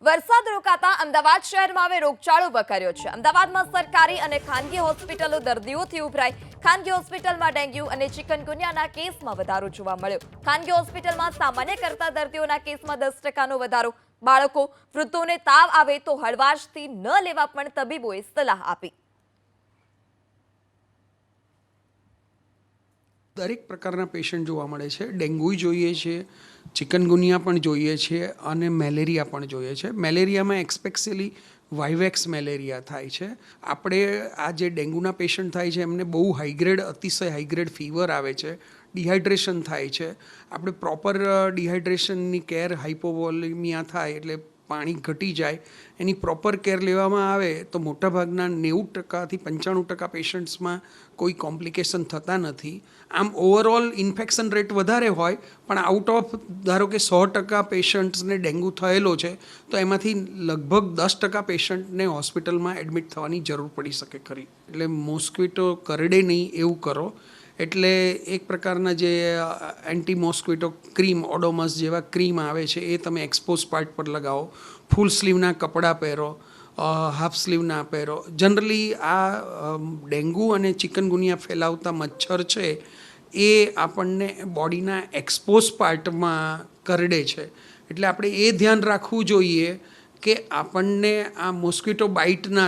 વરસાદ રોકાતા અમદાવાદ શહેરમાં હવે રોગચાળો વકર્યો છે। અમદાવાદમાં સરકારી અને ખાનગી હોસ્પિટલો દર્દીઓથી ઉભરાઈ। ખાનગી હોસ્પિટલમાં ડેન્ગ્યુ અને ચિકનગુનિયાના કેસમાં વધારો જોવા મળ્યો। ખાનગી હોસ્પિટલમાં સામાન્ય કરતા દર્દીઓના કેસમાં 10%નો વધારો। બાળકો વૃદ્ધોને તાવ આવે તો હળવાશથી ન લેવા પણ તબીબોએ સલાહ આપી। દરેક પ્રકારના પેશન્ટ જોવા મળે છે। ડેન્ગ્યુ જોઈએ છે, ચિકનગુનિયા પણ જોઈએ છે અને મેલેરિયા પણ જોઈએ છે। મેલેરિયામાં એક્સપેક્શિયલી વાઇવેક્સ મેલેરિયા થાય છે। આપણે આ જે ડેન્ગ્યુના પેશન્ટ થાય છે એમને બહુ હાઈગ્રેડ અતિશય હાઈગ્રેડ ફીવર આવે છે, ડિહાઇડ્રેશન થાય છે। આપણે પ્રોપર ડિહાઇડ્રેશનની કેર, હાઇપોવોલેમિયા થાય એટલે પાણી ઘટી જાય, એની પ્રોપર કેર લેવામાં આવે તો મોટાભાગના 90%થી 95% પેશન્ટ્સમાં કોઈ કોમ્પ્લિકેશન થતા નથી। આમ ઓવરઓલ ઇન્ફેક્શન રેટ વધારે હોય પણ આઉટ ઓફ ધારો કે 100% પેશન્ટ્સને ડેન્ગ્યુ થયેલો છે તો એમાંથી લગભગ 10% પેશન્ટને હોસ્પિટલમાં એડમિટ થવાની જરૂર પડી શકે ખરી। એટલે મોસ્કિટો કરડે નહીં એવું કરો। એટલે એક પ્રકારના જે એન્ટી મોસ્કિટો ક્રીમ, ઓડોમસ જેવા ક્રીમ આવે છે એ તમે એક્સપોઝ પાર્ટ પર લગાવો। ફૂલ સ્લીવના કપડાં પહેરો, હાફ સ્લીવ ના પહેરો। જનરલી આ ડેન્ગ્યુ અને ચિકનગુનિયા ફેલાવતા મચ્છર છે એ આપણને બોડીના એક્સપોઝ પાર્ટમાં કરડે છે। એટલે આપણે એ ધ્યાન રાખવું જોઈએ કે આપણને આ મોસ્કિટો બાઇટ ના